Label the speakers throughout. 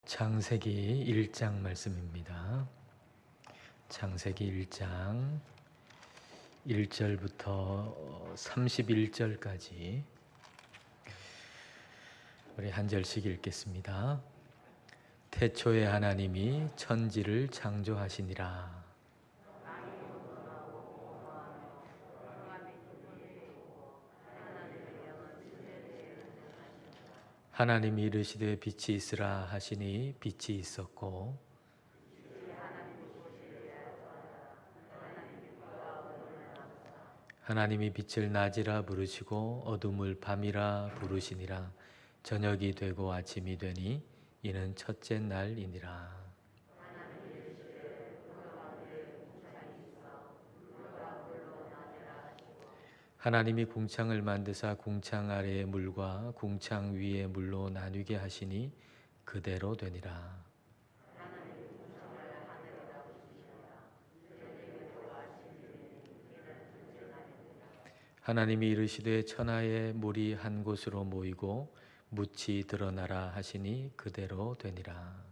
Speaker 1: 창세기 1장 말씀입니다. 창세기 1장 1절부터 31절까지 우리 한 절씩 읽겠습니다. 태초에 하나님이 천지를 창조하시니라. 하나님이 이르시되 빛이 있으라 하시니 빛이 있었고 하나님이 빛을 낮이라 부르시고 어둠을 밤이라 부르시니라. 저녁이 되고 아침이 되니 이는 첫째 날이니라. 하나님이 궁창을 만드사 궁창 아래의 물과 궁창 위의 물로 나뉘게 하시니 그대로 되니라. 하나님이 이르시되 천하의 물이 한 곳으로 모이고 묻이 드러나라 하시니 그대로 되니라.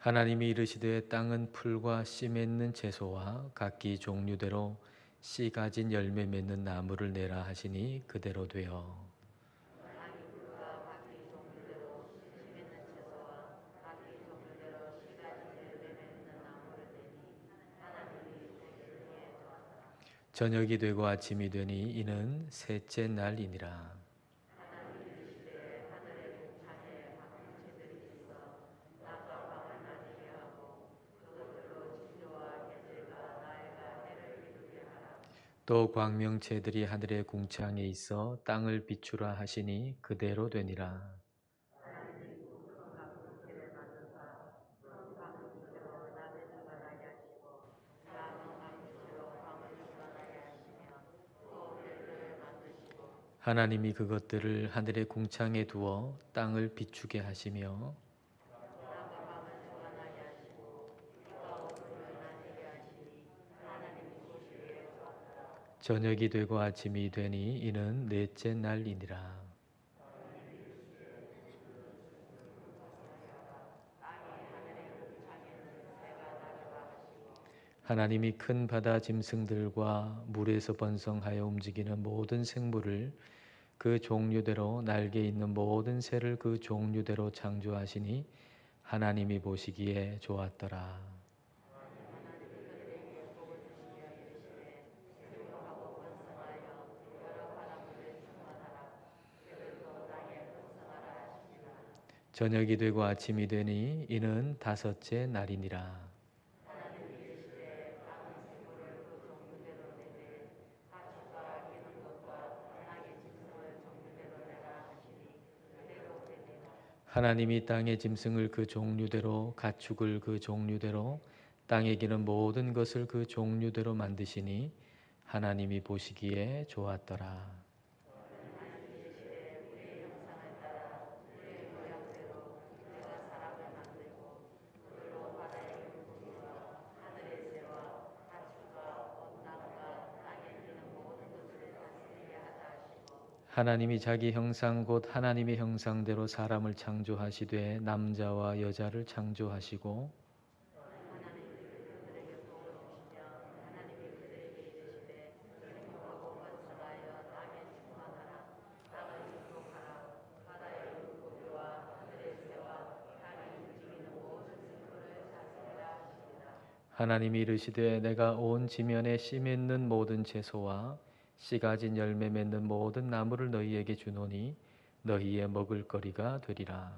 Speaker 1: 하나님이 이르시되 땅은 풀과 씨 맺는 채소와 각기 종류대로 씨 가진 열매 맺는 나무를 내라 하시니 그대로 되어 저녁이 되고 아침이 되니 이는 셋째 날이니라. 또 광명체들이 하늘의 궁창에 있어 땅을 비추라 하시니 그대로 되니라. 하나님이 그것들을 하늘의 궁창에 두어 땅을 비추게 하시며 저녁이 되고 아침이 되니 이는 넷째 날이니라. 하나님이 큰 바다 짐승들과 물에서 번성하여 움직이는 모든 생물을 그 종류대로 날개 있는 모든 새를 그 종류대로 창조하시니 하나님이 보시기에 좋았더라. 저녁이 되고 아침이 되니 이는 다섯째 날이니라. 하나님이 땅의 짐승을 그 종류대로 가축을 그 종류대로 땅에 기는 모든 것을 그 종류대로 만드시니 하나님이 보시기에 좋았더라. 하나님이 자기 형상 곧 하나님의 형상대로 사람을 창조하시되 남자와 여자를 창조하시고 하나님이 이르시되 내가 온 지면에 씨 맺는 모든 채소와 씨 가진 열매 맺는 모든 나무를 너희에게 주노니 너희의 먹을 거리가 되리라.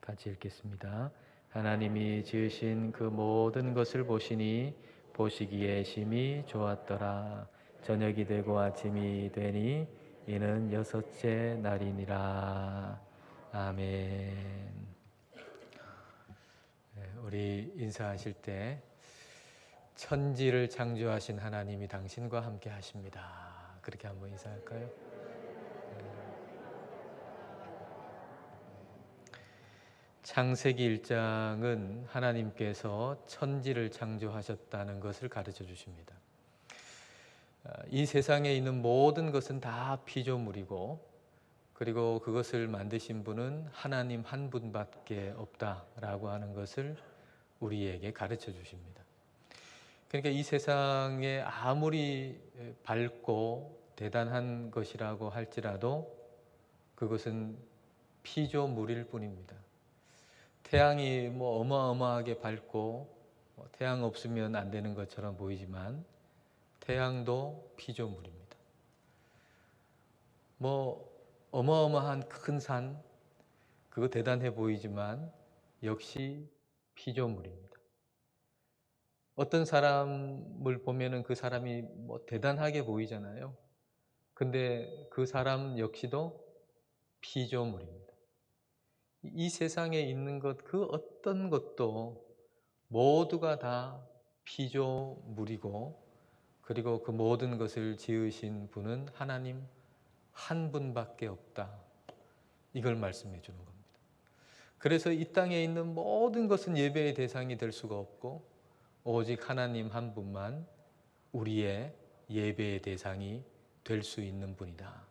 Speaker 1: 같이 읽겠습니다. 하나님이 지으신 그 모든 것을 보시니 보시기에 심히 좋았더라. 저녁이 되고 아침이 되니 이는 여섯째 날이니라. 아멘. 우리 인사하실 때 천지를 창조하신 하나님이 당신과 함께 하십니다. 그렇게 한번 인사할까요? 창세기 1장은 하나님께서 천지를 창조하셨다는 것을 가르쳐 주십니다. 이 세상에 있는 모든 것은 다 피조물이고, 그리고 그것을 만드신 분은 하나님 한 분밖에 없다라고 하는 것을 우리에게 가르쳐 주십니다. 그러니까 이 세상에 아무리 밝고 대단한 것이라고 할지라도 그것은 피조물일 뿐입니다. 태양이 어마어마하게 밝고 태양 없으면 안 되는 것처럼 보이지만 태양도 피조물입니다. 어마어마한 큰 산, 그거 대단해 보이지만 역시 피조물입니다. 어떤 사람을 보면은 그 사람이 대단하게 보이잖아요. 근데 그 사람 역시도 피조물입니다. 이 세상에 있는 것, 그 어떤 것도 모두가 다 피조물이고, 그리고 그 모든 것을 지으신 분은 하나님 한 분밖에 없다. 이걸 말씀해 주는 겁니다. 그래서 이 땅에 있는 모든 것은 예배의 대상이 될 수가 없고, 오직 하나님 한 분만 우리의 예배의 대상이 될 수 있는 분이다.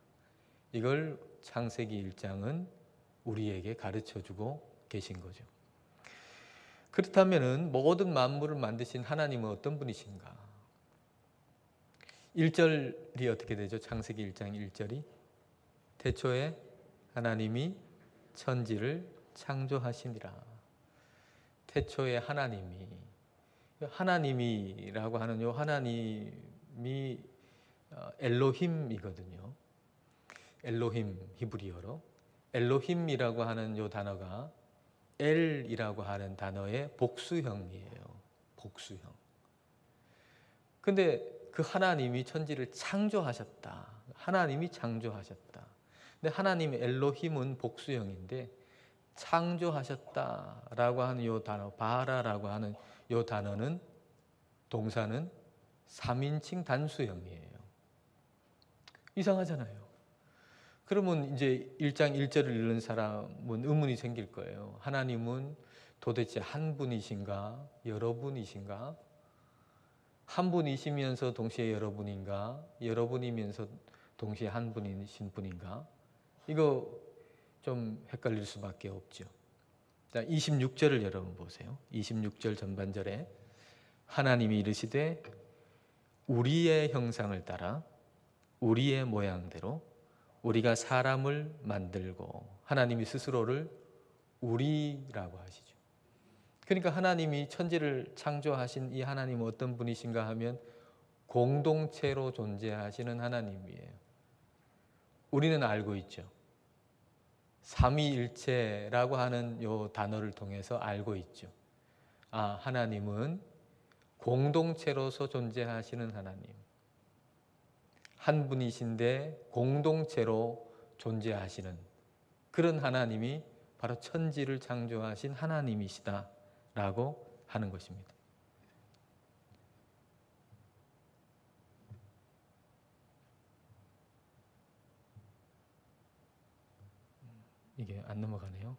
Speaker 1: 이걸 창세기 1장은 우리에게 가르쳐주고 계신 거죠. 그렇다면 모든 만물을 만드신 하나님은 어떤 분이신가? 1절이 어떻게 되죠? 창세기 1장 1절이 태초에 하나님이 천지를 창조하시니라. 태초에 하나님이라고 하는 요 하나님이 엘로힘이거든요. 엘로힘 히브리어로 엘로힘이라고 하는 요 단어가 엘이라고 하는 단어의 복수형이에요. 복수형. 근데 그 하나님이 천지를 창조하셨다. 하나님이 창조하셨다. 근데 하나님 엘로힘은 복수형인데 창조하셨다라고 하는 요 단어, 바라라고 하는 요 단어는 동사는 3인칭 단수형이에요. 이상하잖아요. 그러면 이제 1장 1절을 읽는 사람은 의문이 생길 거예요. 하나님은 도대체 한 분이신가? 여러 분이신가? 한 분이시면서 동시에 여러분인가? 여러분이면서 동시에 한 분이신 분인가? 이거 좀 헷갈릴 수밖에 없죠. 자, 26절을 여러분 보세요. 26절 전반절에 하나님이 이르시되 우리의 형상을 따라 우리의 모양대로 우리가 사람을 만들고, 하나님이 스스로를 우리라고 하시죠. 그러니까 하나님이 천지를 창조하신 이 하나님은 어떤 분이신가 하면 공동체로 존재하시는 하나님이에요. 우리는 알고 있죠. 삼위일체라고 하는 요 단어를 통해서 알고 있죠. 하나님은 공동체로서 존재하시는 하나님. 한 분이신데 공동체로 존재하시는 그런 하나님이 바로 천지를 창조하신 하나님이시다라고 하는 것입니다. 이게 안 넘어가네요.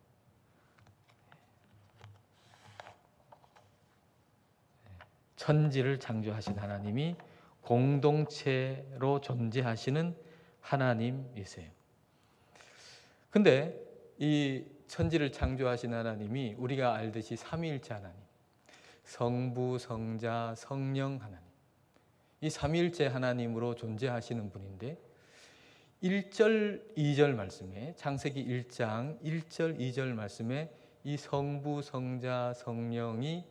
Speaker 1: 천지를 창조하신 하나님이 공동체로 존재하시는 하나님이세요. 근데 이 천지를 창조하신 하나님이 우리가 알듯이 삼위일체 하나님, 성부, 성자, 성령 하나님, 이 삼위일체 하나님으로 존재하시는 분인데 1절, 2절 말씀에, 창세기 1장 1절, 2절 말씀에 이 성부, 성자, 성령이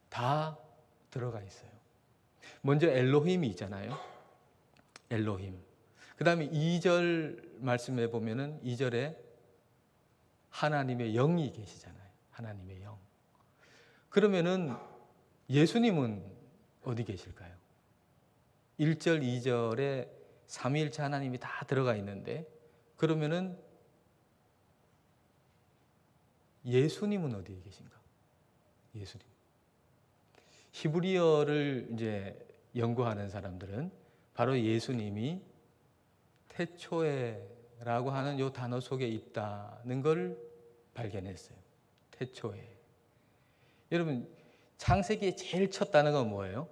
Speaker 1: 다 들어가 있어요. 먼저 엘로힘이 있잖아요. 엘로힘. 그 다음에 2절 말씀해 보면은 2절에 하나님의 영이 계시잖아요. 하나님의 영. 그러면은 예수님은 어디 계실까요? 1절, 2절에 삼위일체 하나님이 다 들어가 있는데, 그러면은 예수님은 어디에 계신가? 예수님. 히브리어를 이제 연구하는 사람들은 바로 예수님이 태초에라고 하는 이 단어 속에 있다는 걸 발견했어요. 태초에. 여러분, 창세기의 제일 첫 단어가 뭐예요?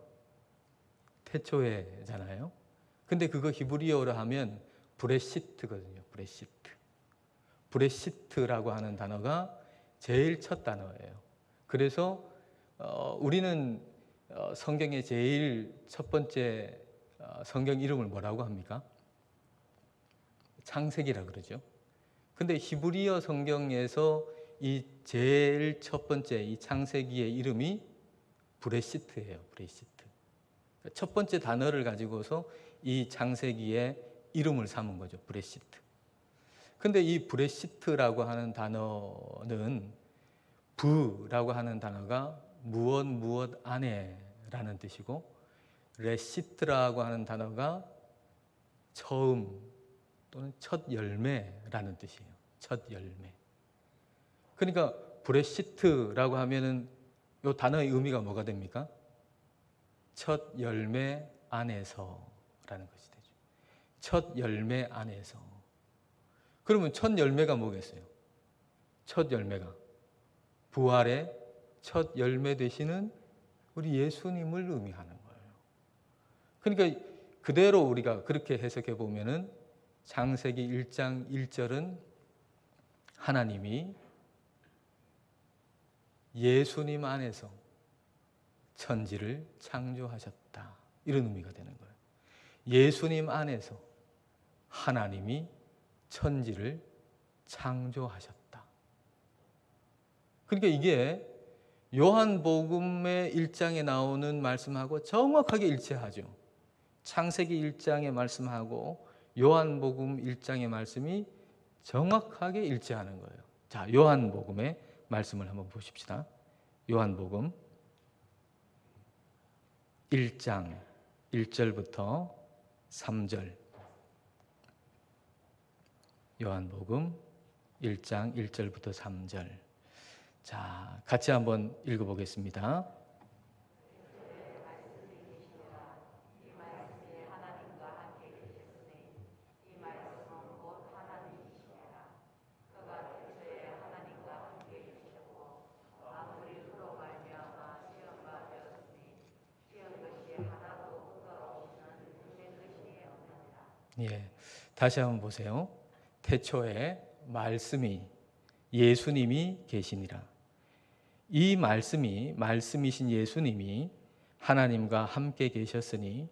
Speaker 1: 태초에잖아요. 근데 그거 히브리어로 하면 브레시트거든요. 브레시트. 브레시트라고 하는 단어가 제일 첫 단어예요. 그래서 우리는 성경의 제일 첫 번째 성경 이름을 뭐라고 합니까? 창세기라 그러죠. 근데 히브리어 성경에서 이 제일 첫 번째 이 창세기의 이름이 브레시트예요. 브레시트. 첫 번째 단어를 가지고서 이 창세기의 이름을 삼은 거죠. 브레시트. 근데 이 브레시트라고 하는 단어는 부라고 하는 단어가 무엇 안에라는 뜻이고, 레시트라고 하는 단어가 처음 또는 첫 열매라는 뜻이에요. 첫 열매. 그러니까 브레시트라고 하면은 이 단어의 의미가 뭐가 됩니까? 첫 열매 안에서라는 것이 되죠. 첫 열매 안에서. 그러면 첫 열매가 뭐겠어요? 첫 열매가 부활의 첫 열매 되시는 우리 예수님을 의미하는 거예요. 그러니까 그대로 우리가 그렇게 해석해 보면은 창세기 1장 1절은 하나님이 예수님 안에서 천지를 창조하셨다. 이런 의미가 되는 거예요. 예수님 안에서 하나님이 천지를 창조하셨다. 그러니까 이게 요한복음의 1장에 나오는 말씀하고 정확하게 일치하죠. 창세기 1장의 말씀하고 요한복음 1장의 말씀이 정확하게 일치하는 거예요. 자, 요한복음의 말씀을 한번 보십시다. 요한복음 1장 1절부터 3절. 요한복음 1장 1절부터 3절. 자, 같이 한번 읽어보겠습니다. 예, 다시 한번 보세요. 태초에 말씀이 예수님이 계시니라. 이 말씀이 말씀이신 예수님이 하나님과 함께 계셨으니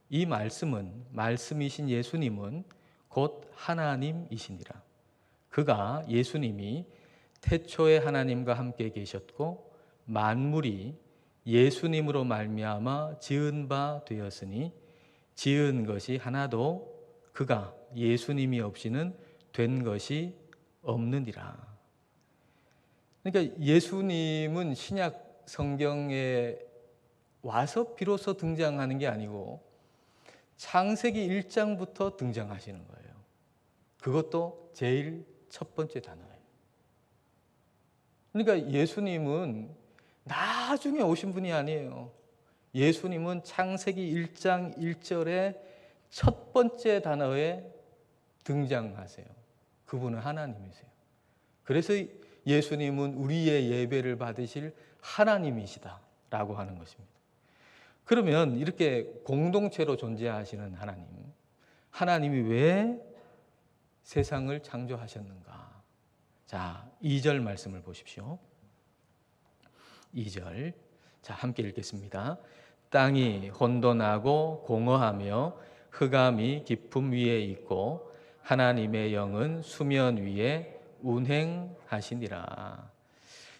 Speaker 1: 이 말씀은 말씀이신 예수님은 곧 하나님이시니라. 그가 예수님이 태초에 하나님과 함께 계셨고 만물이 예수님으로 말미암아 지은 바 되었으니 지은 것이 하나도 그가 예수님이 없이는 된 것이 없느니라. 그러니까 예수님은 신약 성경에 와서 비로소 등장하는 게 아니고 창세기 1장부터 등장하시는 거예요. 그것도 제일 첫 번째 단어예요. 그러니까 예수님은 나중에 오신 분이 아니에요. 예수님은 창세기 1장 1절에 첫 번째 단어에 등장하세요. 그분은 하나님이세요. 그래서 예수님은 우리의 예배를 받으실 하나님이시다라고 하는 것입니다. 그러면 이렇게 공동체로 존재하시는 하나님이 왜 세상을 창조하셨는가? 자, 2절 말씀을 보십시오. 2절. 자, 함께 읽겠습니다. 땅이 혼돈하고 공허하며 흑암이 깊음 위에 있고 하나님의 영은 수면 위에 운행하시니라.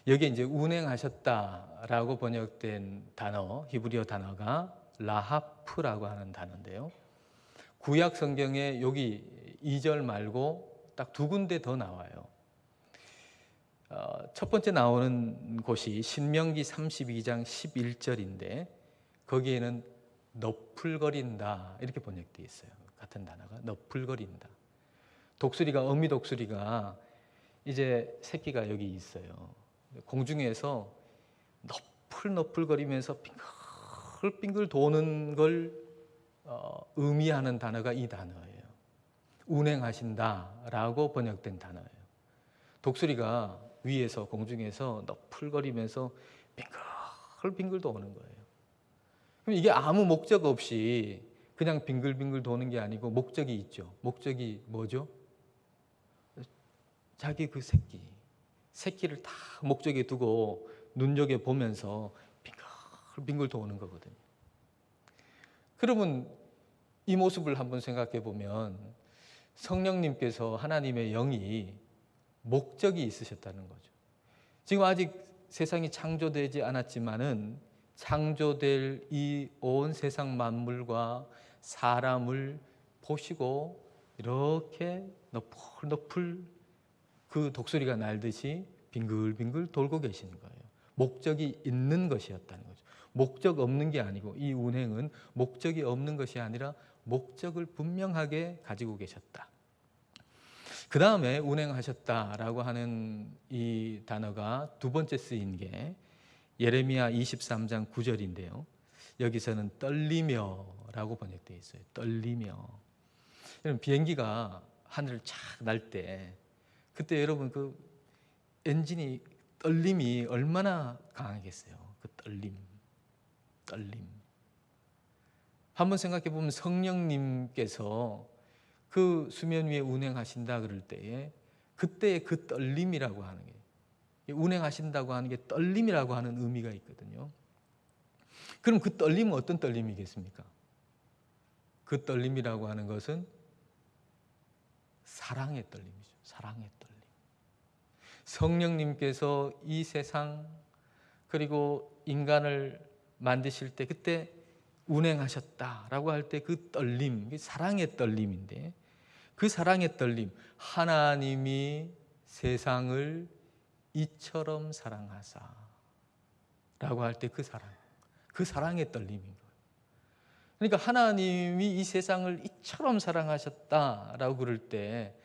Speaker 1: 여기 이제 운행하셨다라고 번역된 단어, 히브리어 단어가 라하프라고 하는 단어인데요. 구약 성경에 여기 2절 말고 딱 두 군데 더 나와요. 첫 번째 나오는 곳이 신명기 32장 11절인데 거기에는 너풀거린다 이렇게 번역되어 있어요. 같은 단어가 너풀거린다. 독수리가 어미 독수리가 이제 새끼가 여기 있어요. 공중에서 너풀너풀거리면서 빙글빙글 도는 걸 의미하는 단어가 이 단어예요. 운행하신다라고 번역된 단어예요. 독수리가 위에서 공중에서 너풀거리면서 빙글빙글 도는 거예요. 그럼 이게 아무 목적 없이 그냥 빙글빙글 도는 게 아니고 목적이 있죠. 목적이 뭐죠? 자기 그 새끼를 다 목적에 두고 눈여겨보면서 빙글빙글 도는 거거든요. 그러면 이 모습을 한번 생각해 보면 성령님께서 하나님의 영이 목적이 있으셨다는 거죠. 지금 아직 세상이 창조되지 않았지만은 창조될 이 온 세상 만물과 사람을 보시고 이렇게 너풀너풀 그 독수리가 날듯이 빙글빙글 돌고 계시는 거예요. 목적이 있는 것이었다는 거죠. 목적 없는 게 아니고 이 운행은 목적이 없는 것이 아니라 목적을 분명하게 가지고 계셨다. 그 다음에 운행하셨다라고 하는 이 단어가 두 번째 쓰인 게 예레미야 23장 9절인데요. 여기서는 떨리며라고 번역되어 있어요. 떨리며. 여러분 비행기가 하늘을 착 날 때 그때 여러분 그 엔진이 떨림이 얼마나 강하겠어요. 그 떨림. 한번 생각해 보면 성령님께서 그 수면 위에 운행하신다 그럴 때에 그때의 그 떨림이라고 하는 게 운행하신다고 하는 게 떨림이라고 하는 의미가 있거든요. 그럼 그 떨림은 어떤 떨림이겠습니까? 그 떨림이라고 하는 것은 사랑의 떨림이죠. 사랑의 떨림. 성령님께서 이 세상 그리고 인간을 만드실 때 그때 운행하셨다라고 할 때 그 떨림, 사랑의 떨림인데 그 사랑의 떨림, 하나님이 세상을 이처럼 사랑하사 라고 할 때 그 사랑, 그 사랑의 떨림인 거예요. 그러니까 하나님이 이 세상을 이처럼 사랑하셨다라고 그럴 때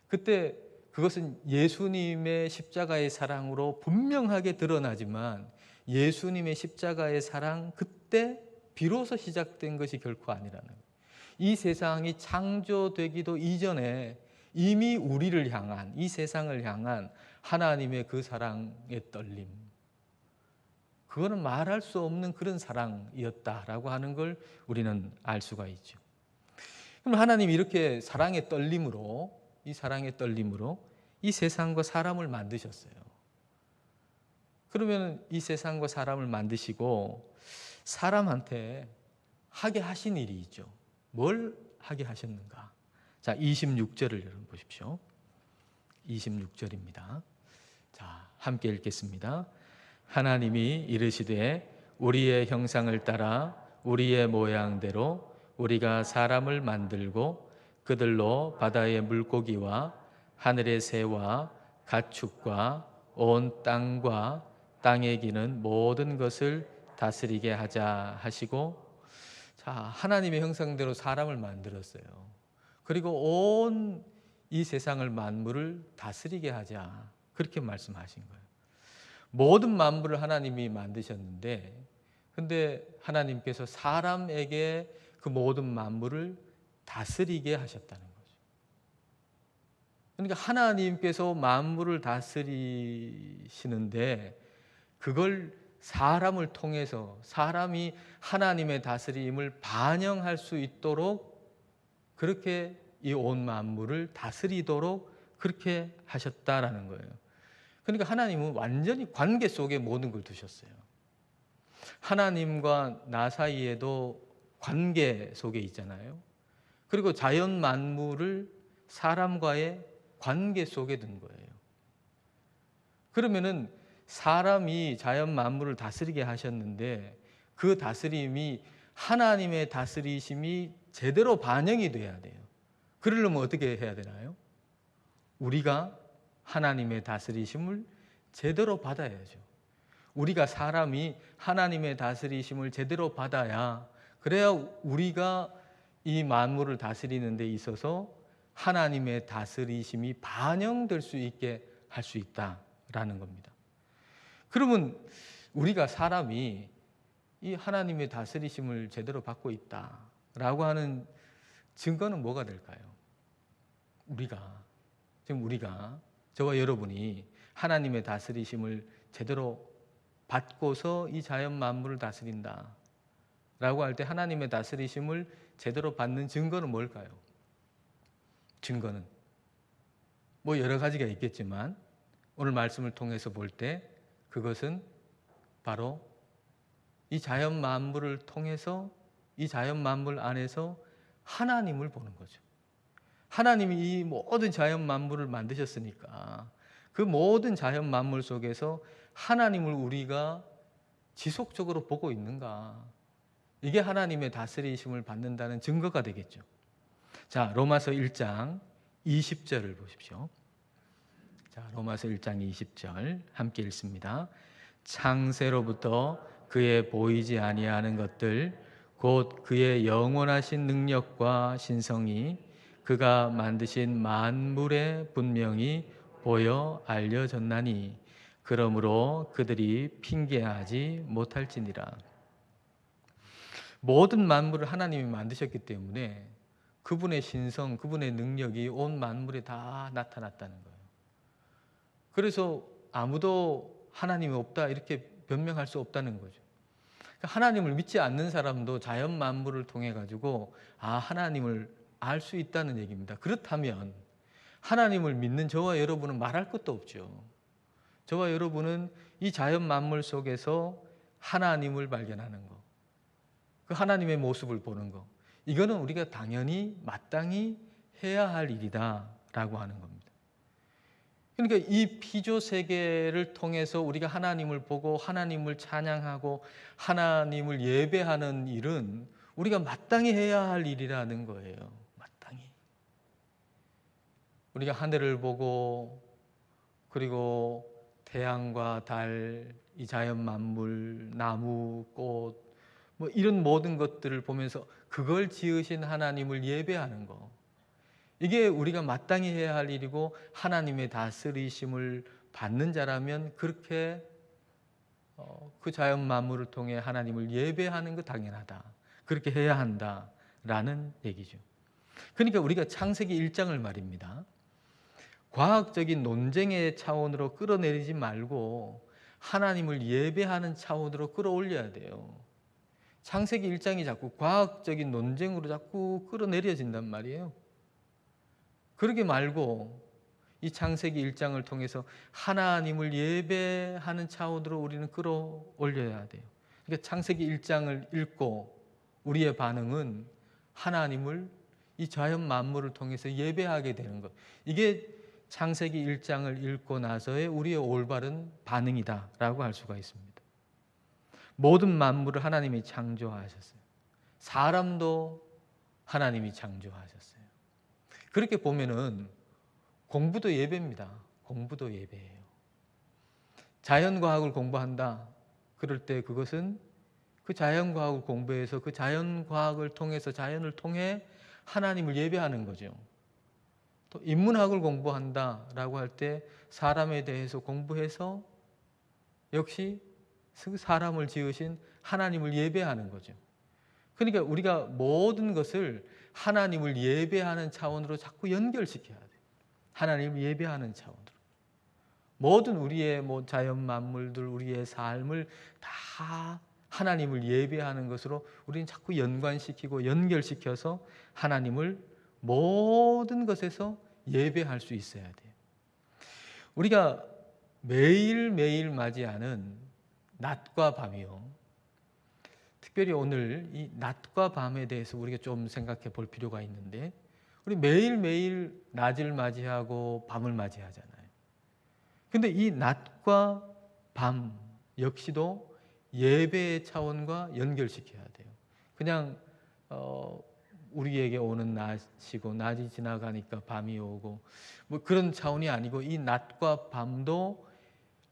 Speaker 1: 그때 그것은 예수님의 십자가의 사랑으로 분명하게 드러나지만 예수님의 십자가의 사랑 그때 비로소 시작된 것이 결코 아니라는 거예요. 이 세상이 창조되기도 이전에 이미 우리를 향한 이 세상을 향한 하나님의 그 사랑의 떨림 그거는 말할 수 없는 그런 사랑이었다라고 하는 걸 우리는 알 수가 있죠. 그럼 하나님이 이렇게 사랑의 떨림으로 이 세상과 사람을 만드셨어요. 그러면 이 세상과 사람을 만드시고 사람한테 하게 하신 일이 있죠. 뭘 하게 하셨는가? 자, 26절을 여러분 보십시오. 26절입니다. 자, 함께 읽겠습니다. 하나님이 이르시되 우리의 형상을 따라 우리의 모양대로 우리가 사람을 만들고 그들로 바다의 물고기와 하늘의 새와 가축과 온 땅과 땅에 기는 모든 것을 다스리게 하자 하시고 자, 하나님의 형상대로 사람을 만들었어요. 그리고 온 이 세상을 만물을 다스리게 하자 그렇게 말씀하신 거예요. 모든 만물을 하나님이 만드셨는데 근데 하나님께서 사람에게 그 모든 만물을 다스리게 하셨다는 거죠. 그러니까 하나님께서 만물을 다스리시는데 그걸 사람을 통해서 사람이 하나님의 다스림을 반영할 수 있도록 그렇게 이 온 만물을 다스리도록 그렇게 하셨다라는 거예요. 그러니까 하나님은 완전히 관계 속에 모든 걸 두셨어요. 하나님과 나 사이에도 관계 속에 있잖아요. 그리고 자연 만물을 사람과의 관계 속에 둔 거예요. 그러면은 사람이 자연 만물을 다스리게 하셨는데 그 다스림이 하나님의 다스리심이 제대로 반영이 돼야 돼요. 그러려면 어떻게 해야 되나요? 우리가 하나님의 다스리심을 제대로 받아야죠. 우리가 사람이 하나님의 다스리심을 제대로 받아야 그래야 우리가 이 만물을 다스리는 데 있어서 하나님의 다스리심이 반영될 수 있게 할 수 있다라는 겁니다. 그러면 우리가 사람이 이 하나님의 다스리심을 제대로 받고 있다라고 하는 증거는 뭐가 될까요? 우리가 저와 여러분이 하나님의 다스리심을 제대로 받고서 이 자연 만물을 다스린다 라고 할 때 하나님의 다스리심을 제대로 받는 증거는 뭘까요? 증거는 뭐 여러 가지가 있겠지만 오늘 말씀을 통해서 볼 때 그것은 바로 이 자연 만물을 통해서 이 자연 만물 안에서 하나님을 보는 거죠. 하나님이 이 모든 자연 만물을 만드셨으니까 그 모든 자연 만물 속에서 하나님을 우리가 지속적으로 보고 있는가? 이게 하나님의 다스리심을 받는다는 증거가 되겠죠. 자, 로마서 1장 20절을 보십시오. 자, 로마서 1장 20절 함께 읽습니다. 창세로부터 그의 보이지 아니하는 것들 곧 그의 영원하신 능력과 신성이 그가 만드신 만물에 분명히 보여 알려졌나니 그러므로 그들이 핑계하지 못할지니라. 모든 만물을 하나님이 만드셨기 때문에 그분의 신성, 그분의 능력이 온 만물에 다 나타났다는 거예요. 그래서 아무도 하나님이 없다 이렇게 변명할 수 없다는 거죠. 하나님을 믿지 않는 사람도 자연 만물을 통해 가지고 하나님을 알 수 있다는 얘기입니다. 그렇다면 하나님을 믿는 저와 여러분은 말할 것도 없죠. 저와 여러분은 이 자연 만물 속에서 하나님을 발견하는 거, 그 하나님의 모습을 보는 거, 이거는 우리가 당연히 마땅히 해야 할 일이다라고 하는 겁니다. 그러니까 이 피조 세계를 통해서 우리가 하나님을 보고 하나님을 찬양하고 하나님을 예배하는 일은 우리가 마땅히 해야 할 일이라는 거예요. 마땅히. 우리가 하늘을 보고 그리고 태양과 달, 이 자연 만물, 나무, 꽃, 뭐 이런 모든 것들을 보면서 그걸 지으신 하나님을 예배하는 거. 이게 우리가 마땅히 해야 할 일이고 하나님의 다스리심을 받는 자라면 그렇게 그 자연 만물을 통해 하나님을 예배하는 거 당연하다. 그렇게 해야 한다라는 얘기죠. 그러니까 우리가 창세기 1장을 말입니다. 과학적인 논쟁의 차원으로 끌어내리지 말고 하나님을 예배하는 차원으로 끌어올려야 돼요. 창세기 1장이 자꾸 과학적인 논쟁으로 자꾸 끌어내려진단 말이에요. 그러게 말고 이 창세기 1장을 통해서 하나님을 예배하는 차원으로 우리는 끌어올려야 돼요. 그러니까 창세기 1장을 읽고 우리의 반응은 하나님을 이 자연 만물을 통해서 예배하게 되는 것. 이게 창세기 1장을 읽고 나서의 우리의 올바른 반응이다라고 할 수가 있습니다. 모든 만물을 하나님이 창조하셨어요. 사람도 하나님이 창조하셨어요. 그렇게 보면은 공부도 예배입니다. 공부도 예배예요. 자연과학을 공부한다. 그럴 때 그것은 그 자연과학을 공부해서 그 자연과학을 통해서 자연을 통해 하나님을 예배하는 거죠. 또 인문학을 공부한다라고 할 때 사람에 대해서 공부해서 역시 사람을 지으신 하나님을 예배하는 거죠. 그러니까 우리가 모든 것을 하나님을 예배하는 차원으로 자꾸 연결시켜야 돼요. 하나님을 예배하는 차원으로. 모든 우리의 자연 만물들, 우리의 삶을 다 하나님을 예배하는 것으로 우리는 자꾸 연관시키고 연결시켜서 하나님을 모든 것에서 예배할 수 있어야 돼요. 우리가 매일매일 맞이하는 낮과 밤이요. 특별히 오늘 이 낮과 밤에 대해서 우리가 좀 생각해 볼 필요가 있는데 우리 매일매일 낮을 맞이하고 밤을 맞이하잖아요. 근데 이 낮과 밤 역시도 예배의 차원과 연결시켜야 돼요. 그냥 우리에게 오는 낮이고 낮이 지나가니까 밤이 오고 뭐 그런 차원이 아니고 이 낮과 밤도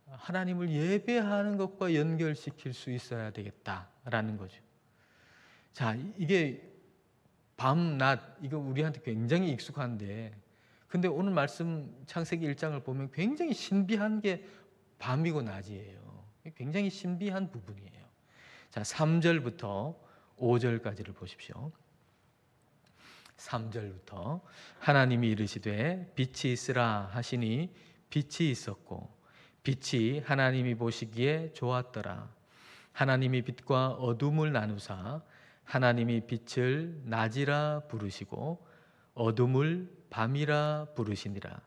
Speaker 1: 하나님을 예배하는 것과 연결시킬 수 있어야 되겠다라는 거죠. 자, 이게 밤, 낮 이거 우리한테 굉장히 익숙한데 근데 오늘 말씀 창세기 1장을 보면 굉장히 신비한 게 밤이고 낮이에요. 굉장히 신비한 부분이에요. 자, 3절부터 5절까지를 보십시오. 3절부터 하나님이 이르시되 빛이 있으라 하시니 빛이 있었고 빛이 하나님이 보시기에 좋았더라. 하나님이 빛과 어둠을 나누사 하나님이 빛을 낮이라 부르시고 어둠을 밤이라 부르시니라.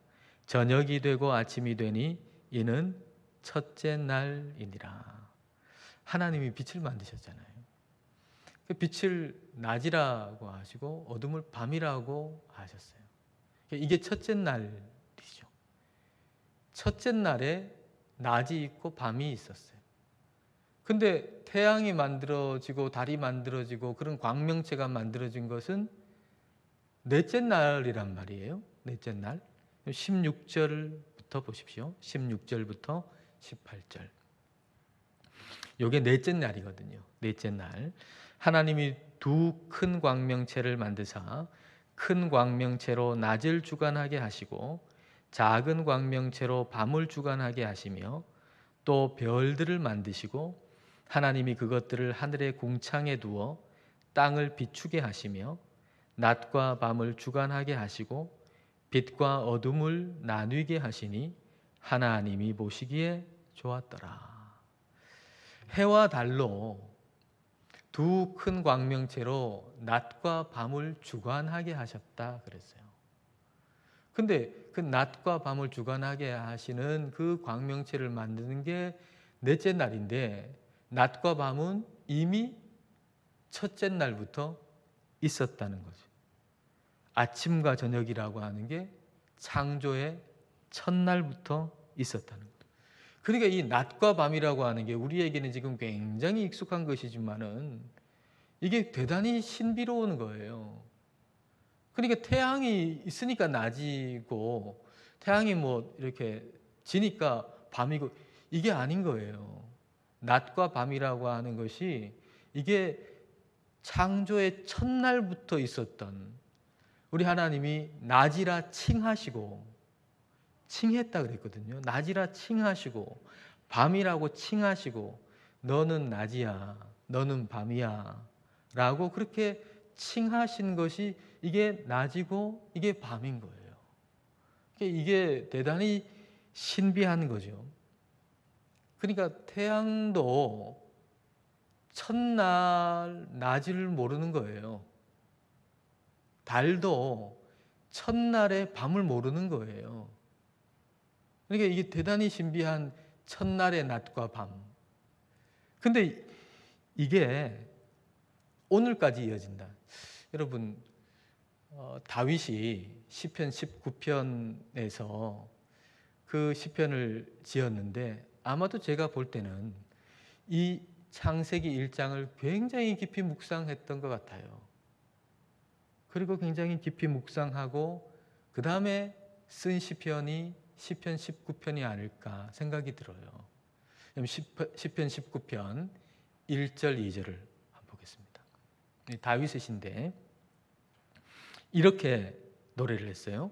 Speaker 1: 저녁이 되고 아침이 되니 이는 첫째 날이니라. 하나님이 빛을 만드셨잖아요. 빛을 낮이라고 하시고 어둠을 밤이라고 하셨어요. 이게 첫째 날이죠. 첫째 날에 낮이 있고 밤이 있었어요. 근데 태양이 만들어지고 달이 만들어지고 그런 광명체가 만들어진 것은 넷째 날이란 말이에요. 넷째 날. 16절부터 보십시오. 16절부터 18절. 이게 넷째 날이거든요. 넷째 날. 하나님이 두 큰 광명체를 만드사 큰 광명체로 낮을 주관하게 하시고 작은 광명체로 밤을 주관하게 하시며 또 별들을 만드시고 하나님이 그것들을 하늘의 궁창에 두어 땅을 비추게 하시며 낮과 밤을 주관하게 하시고 빛과 어둠을 나뉘게 하시니 하나님이 보시기에 좋았더라. 해와 달로 두 큰 광명체로 낮과 밤을 주관하게 하셨다 그랬어요. 근데 그 낮과 밤을 주관하게 하시는 그 광명체를 만드는 게 넷째 날인데 낮과 밤은 이미 첫째 날부터 있었다는 거죠. 아침과 저녁이라고 하는 게 창조의 첫날부터 있었다는 거죠. 그러니까 이 낮과 밤이라고 하는 게 우리에게는 지금 굉장히 익숙한 것이지만은 이게 대단히 신비로운 거예요. 그러니까 태양이 있으니까 낮이고 태양이 뭐 이렇게 지니까 밤이고 이게 아닌 거예요. 낮과 밤이라고 하는 것이 이게 창조의 첫날부터 있었던 우리 하나님이 낮이라 칭하시고 칭했다 그랬거든요. 낮이라 칭하시고 밤이라고 칭하시고 너는 낮이야 너는 밤이야 라고 그렇게 칭하신 것이 이게 낮이고 이게 밤인 거예요. 이게 대단히 신비한 거죠. 그러니까 태양도 첫날 낮을 모르는 거예요. 달도 첫날의 밤을 모르는 거예요. 그러니까 이게 대단히 신비한 첫날의 낮과 밤. 근데 이게 오늘까지 이어진다. 여러분 다윗이 시편 19편에서 그 시편을 지었는데 아마도 제가 볼 때는 이 창세기 1장을 굉장히 깊이 묵상했던 것 같아요. 그리고 굉장히 깊이 묵상하고 그 다음에 쓴 시편이 시편 19편이 아닐까 생각이 들어요. 시편 19편 1절 2절을 한번 보겠습니다. 다윗의 시인데 이렇게 노래를 했어요.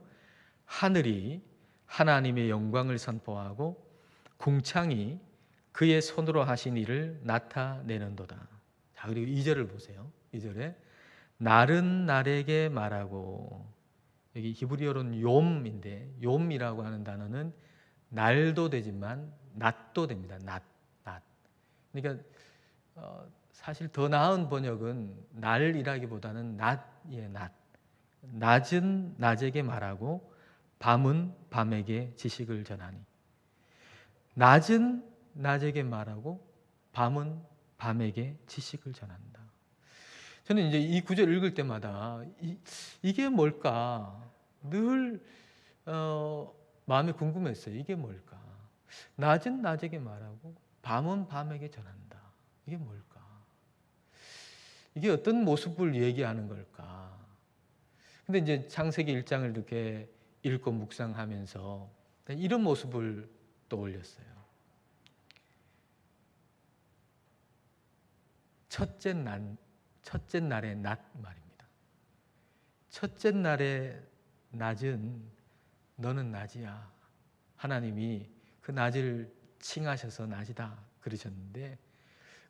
Speaker 1: 하늘이 하나님의 영광을 선포하고 궁창이 그의 손으로 하신 일을 나타내는도다. 자, 그리고 2절을 보세요. 2절에 날은 날에게 말하고, 여기 히브리어로는 욤인데 욤이라고 하는 단어는 날도 되지만 낮도 됩니다. 낮. 그러니까 사실 더 나은 번역은 날이라기보다는 낮이에요. 낮. 낮은 낮에게 말하고 밤은 밤에게 지식을 전하니. 낮은 낮에게 말하고 밤은 밤에게 지식을 전한다. 저는 이제 이 구절 읽을 때마다 이게 뭘까 늘 마음이 궁금했어요. 이게 뭘까? 낮은 낮에게 말하고 밤은 밤에게 전한다. 이게 뭘까? 이게 어떤 모습을 얘기하는 걸까? 근데 이제 창세기 1장을 이렇게 읽고 묵상하면서 이런 모습을 떠올렸어요. 첫째 날의 낮 말입니다. 첫째 날의 낮은 너는 낮이야. 하나님이 그 낮을 칭하셔서 낮이다 그러셨는데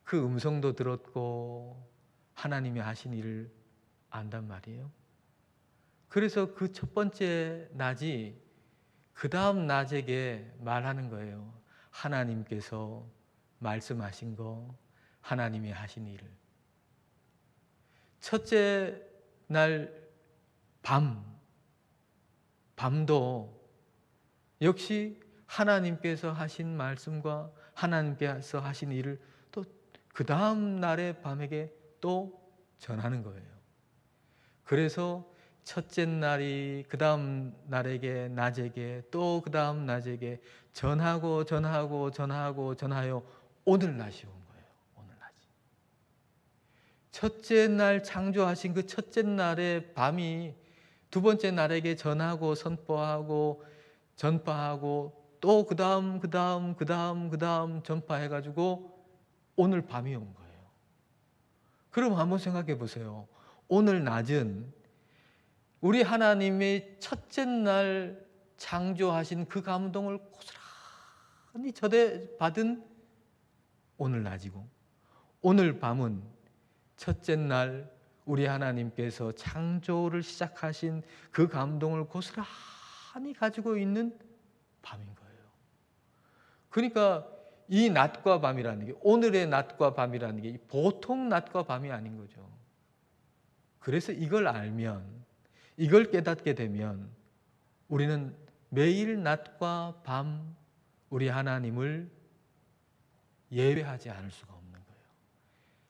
Speaker 1: 그 음성도 들었고 하나님이 하신 일을 안단 말이에요. 그래서 그 첫 번째 낮이 그 다음 낮에게 말하는 거예요. 하나님께서 말씀하신 거, 하나님이 하신 일을. 첫째 날 밤도 역시 하나님께서 하신 말씀과 하나님께서 하신 일을 또 그 다음 날의 밤에게 또 전하는 거예요. 그래서 첫째 날이 그 다음 날에게 낮에게 또 그 다음 낮에게 전하고 전하여 오늘 낮이 온 거예요. 오늘 낮이. 첫째 날 창조하신 그 첫째 날의 밤이 두 번째 날에게 전하고 선포하고 전파하고 또 그 다음 전파해가지고 오늘 밤이 온 거예요. 그럼 한번 생각해 보세요. 오늘 낮은 우리 하나님의 첫째 날 창조하신 그 감동을 고스란히 받은 오늘 낮이고, 오늘 밤은 첫째 날 우리 하나님께서 창조를 시작하신 그 감동을 고스란히 가지고 있는 밤인 거예요. 그러니까 이 낮과 밤이라는 게, 오늘의 낮과 밤이라는 게 보통 낮과 밤이 아닌 거죠. 그래서 이걸 알면, 이걸 깨닫게 되면 우리는 매일 낮과 밤 우리 하나님을 예배하지 않을 수가 없는 거예요.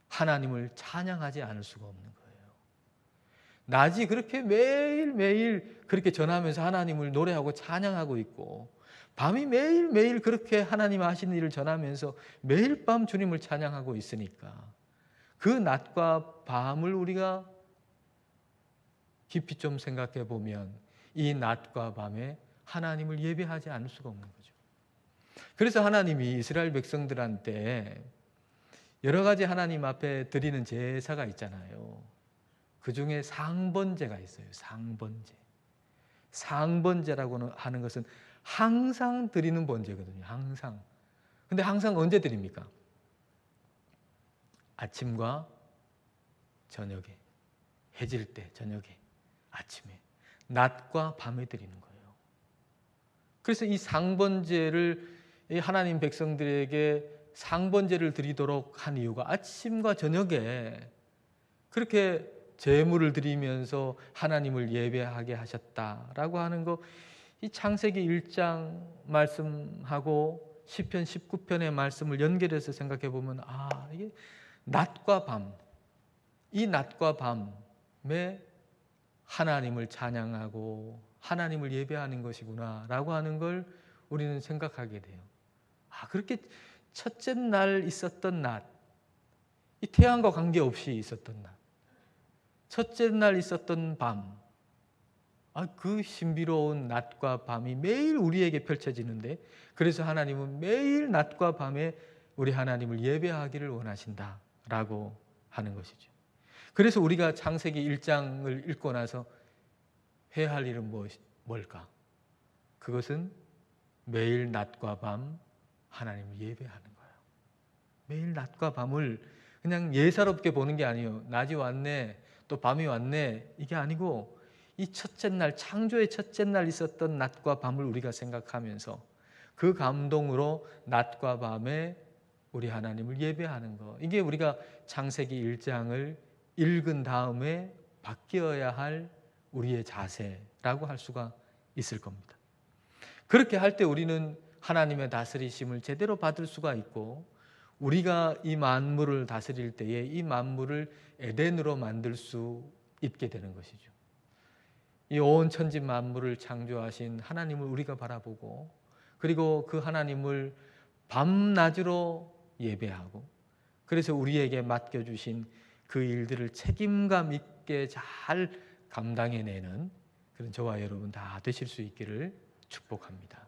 Speaker 1: 하나님을 찬양하지 않을 수가 없는 거예요. 낮이 그렇게 매일매일 그렇게 전하면서 하나님을 노래하고 찬양하고 있고, 밤이 매일매일 그렇게 하나님 하시는 일을 전하면서 매일 밤 주님을 찬양하고 있으니까 그 낮과 밤을 우리가 깊이 좀 생각해 보면 이 낮과 밤에 하나님을 예배하지 않을 수가 없는 거죠. 그래서 하나님이 이스라엘 백성들한테 여러 가지 하나님 앞에 드리는 제사가 있잖아요. 그 중에 상번제가 있어요. 상번제. 상번제라고 하는 것은 항상 드리는 번제거든요. 항상. 근데 항상 언제 드립니까? 아침과 저녁에, 해질 때, 저녁에, 아침에, 낮과 밤에 드리는 거예요. 그래서 이 상번제를 하나님 백성들에게 상번제를 드리도록 한 이유가 아침과 저녁에 그렇게 제물을 드리면서 하나님을 예배하게 하셨다라고 하는 거, 이 창세기 1장 말씀하고 시편 19편의 말씀을 연결해서 생각해 보면 이게 낮과 밤, 이 낮과 밤에 하나님을 찬양하고 하나님을 예배하는 것이구나라고 하는 걸 우리는 생각하게 돼요. 그렇게 첫째 날 있었던 낮, 이 태양과 관계없이 있었던 낮, 첫째 날 있었던 밤, 그 신비로운 낮과 밤이 매일 우리에게 펼쳐지는데, 그래서 하나님은 매일 낮과 밤에 우리 하나님을 예배하기를 원하신다라고 하는 것이죠. 그래서 우리가 창세기 1장을 읽고 나서 해야 할 일은 뭘까? 그것은 매일 낮과 밤 하나님을 예배하는 거예요. 매일 낮과 밤을 그냥 예사롭게 보는 게 아니에요. 낮이 왔네, 또 밤이 왔네, 이게 아니고 이 첫째 날, 창조의 첫째 날 있었던 낮과 밤을 우리가 생각하면서 그 감동으로 낮과 밤에 우리 하나님을 예배하는 거, 이게 우리가 창세기 1장을 읽은 다음에 바뀌어야 할 우리의 자세라고 할 수가 있을 겁니다. 그렇게 할 때 우리는 하나님의 다스리심을 제대로 받을 수가 있고, 우리가 이 만물을 다스릴 때에 이 만물을 에덴으로 만들 수 있게 되는 것이죠. 이 온 천지 만물을 창조하신 하나님을 우리가 바라보고, 그리고 그 하나님을 밤낮으로 예배하고, 그래서 우리에게 맡겨주신 그 일들을 책임감 있게 잘 감당해내는 그런 저와 여러분 다 되실 수 있기를 축복합니다.